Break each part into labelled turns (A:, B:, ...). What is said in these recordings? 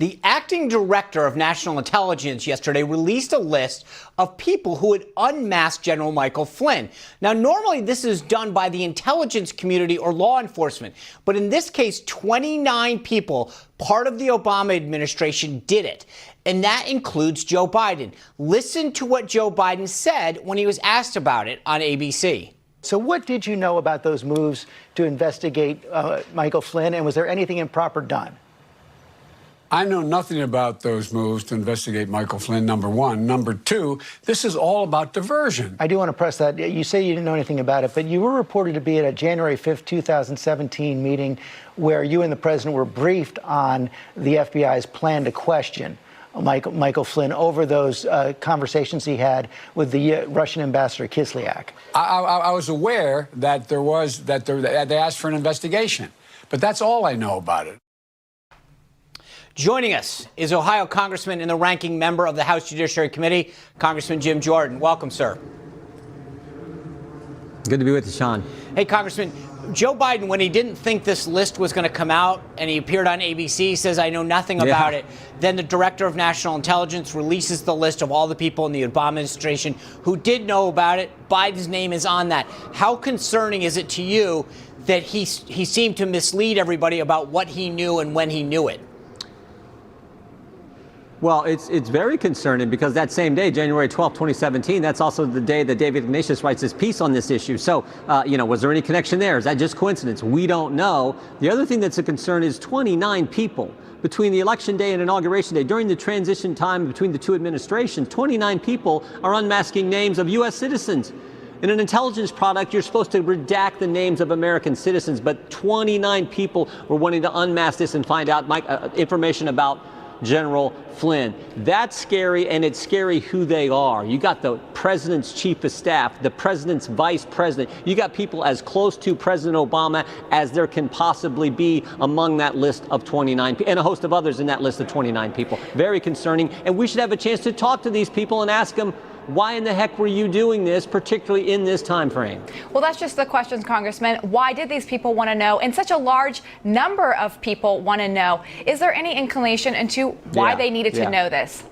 A: The acting director of national intelligence yesterday released a list of people who had unmasked General Michael Flynn. Now, normally this is done by the intelligence community or law enforcement, but in this case, 29 people, part of the Obama administration, did it. And that includes Joe Biden. Listen to what Joe Biden said when he was asked about it on ABC.
B: So what did you know about those moves to investigate Michael Flynn, and was there anything improper done?
C: I know nothing about those moves to investigate Michael Flynn, number one. Number two, this is all about diversion.
B: I do want to press that. You say you didn't know anything about it, but you were reported to be at a January 5th, 2017 meeting where you and the president were briefed on the FBI's plan to question Michael Flynn over those conversations he had with the Russian ambassador Kislyak.
C: I was aware that they asked for an investigation, but that's all I know about it.
A: Joining us is Ohio Congressman and the ranking member of the House Judiciary Committee, Congressman Jim Jordan. Welcome, sir.
D: Good to be with you, Sean.
A: Hey, Congressman, Joe Biden, when he didn't think this list was going to come out and he appeared on ABC, says, I know nothing about it. Then the director of national intelligence releases the list of all the people in the Obama administration who did know about it. Biden's name is on that. How concerning is it to you that he seemed to mislead everybody about what he knew and when he knew it?
D: Well, it's very concerning because that same day, January 12, 2017, that's also the day that David Ignatius writes his piece on this issue. So, was there any connection there? Is that just coincidence? We don't know. The other thing that's a concern is 29 people between the election day and inauguration day, during the transition time between the two administrations, 29 people are unmasking names of U.S. citizens. In an intelligence product, you're supposed to redact the names of American citizens, but 29 people were wanting to unmask this and find out information about General Flynn. That's scary, and it's scary who they are. You got the president's chief of staff, the president's vice president. You got people as close to President Obama as there can possibly be among that list of 29 people, and a host of others in that list of 29 people. Very concerning, and we should have a chance to talk to these people and ask them, why in the heck were you doing this, particularly in this time frame?
E: Well, that's just the questions, Congressman. Why did these people want to know? And such a large number of people want to know. Is there any inclination into why they needed to know this?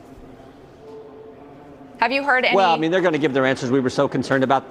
E: Have you heard any?
D: Well, I mean, they're going to give their answers. We were so concerned about.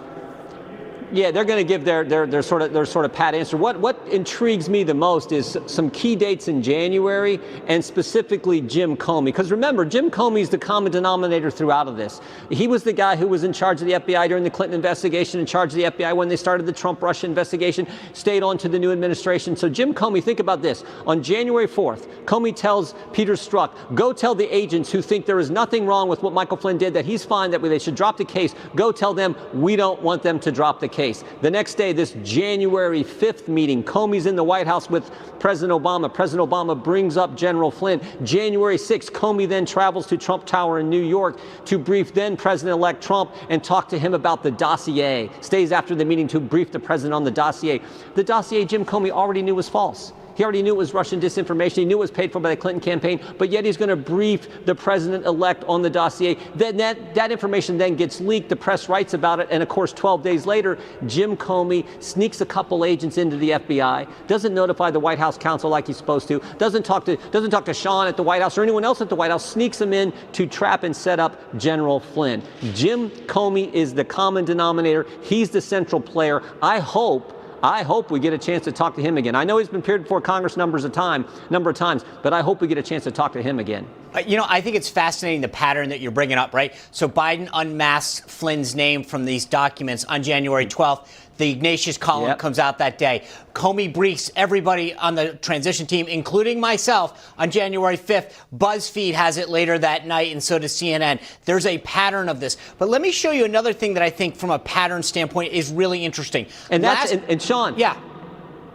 D: Yeah, they're going to give their sort of pat answer. What intrigues me the most is some key dates in January, and specifically Jim Comey. Because remember, Jim Comey is the common denominator throughout of this. He was the guy who was in charge of the FBI during the Clinton investigation, in charge of the FBI when they started the Trump-Russia investigation, stayed on to the new administration. So Jim Comey, think about this. On January 4th, Comey tells Peter Strzok, go tell the agents who think there is nothing wrong with what Michael Flynn did, that he's fine, that they should drop the case. Go tell them we don't want them to drop the case. The next day, this January 5th meeting, Comey's in the White House with President Obama. President Obama brings up General Flynn. January 6th, Comey then travels to Trump Tower in New York to brief then President-elect Trump and talk to him about the dossier. Stays after the meeting to brief the president on the dossier. The dossier Jim Comey already knew was false. He already knew it was Russian disinformation. He knew it was paid for by the Clinton campaign, but yet he's going to brief the president-elect on the dossier. Then that information then gets leaked. The press writes about it, and of course, 12 days later, Jim Comey sneaks a couple agents into the FBI, doesn't notify the White House counsel like he's supposed to, doesn't talk to Sean at the White House or anyone else at the White House, sneaks them in to trap and set up General Flynn. Jim Comey is the common denominator. He's the central player. I hope we get a chance to talk to him again. I know he's been appeared before Congress number of times, but I hope we get a chance to talk to him again.
A: I think it's fascinating the pattern that you're bringing up, right? So Biden unmasks Flynn's name from these documents on January 12th. The Ignatius column comes out that day. Comey briefs everybody on the transition team, including myself, on January 5th. BuzzFeed has it later that night, and so does CNN. There's a pattern of this. But let me show you another thing that I think from a pattern standpoint is really interesting.
D: And and Sean.
A: Yeah.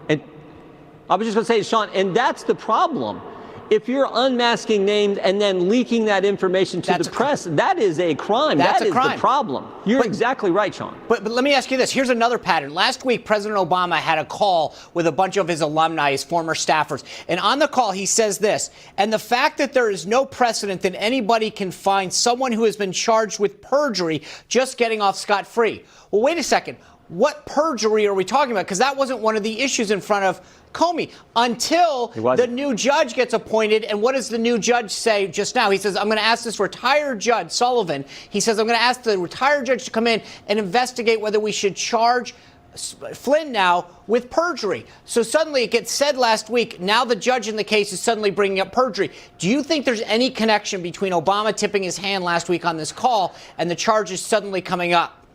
D: And I was just going to say, Sean, and that's the problem. If you're unmasking names and then leaking that information to the press, that is a crime. That is the problem. You're exactly right, Sean.
A: But let me ask you this. Here's another pattern. Last week, President Obama had a call with a bunch of his alumni, his former staffers. And on the call, he says this, and the fact that there is no precedent that anybody can find someone who has been charged with perjury just getting off scot-free. Well, wait a second. what perjury are we talking about? Because that wasn't one of the issues in front of Comey until the new judge gets appointed. And what does the new judge say just now? He says, I'm going to ask this retired judge, Sullivan. He says, I'm going to ask the retired judge to come in and investigate whether we should charge Flynn now with perjury. So suddenly it gets said last week, now the judge in the case is suddenly bringing up perjury. Do you think there's any connection between Obama tipping his hand last week on this call and the charges suddenly coming up?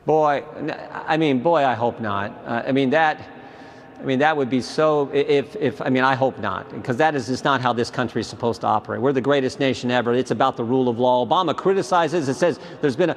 D: Boy, I hope not. That would be so, I hope not, because that is just not how this country is supposed to operate. We're the greatest nation ever. It's about the rule of law. Obama criticizes, it says there's been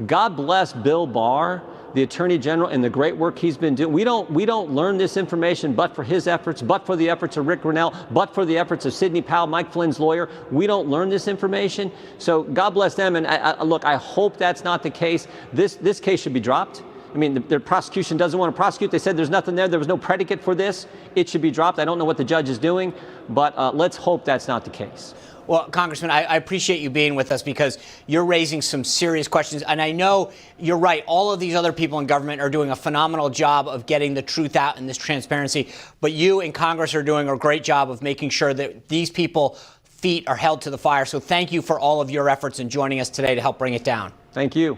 D: God bless Bill Barr, the Attorney General, and the great work he's been doing. We don't learn this information but for his efforts, but for the efforts of Rick Grinnell, but for the efforts of Sidney Powell, Mike Flynn's lawyer. We don't learn this information. So God bless them. And look, I hope that's not the case. This case should be dropped. The prosecution doesn't want to prosecute. They said there's nothing there. There was no predicate for this. It should be dropped. I don't know what the judge is doing, but let's hope that's not the case.
A: Well, Congressman, I appreciate you being with us because you're raising some serious questions. And I know you're right. All of these other people in government are doing a phenomenal job of getting the truth out and this transparency. But you in Congress are doing a great job of making sure that these people's feet are held to the fire. So thank you for all of your efforts in joining us today to help bring it down.
D: Thank you.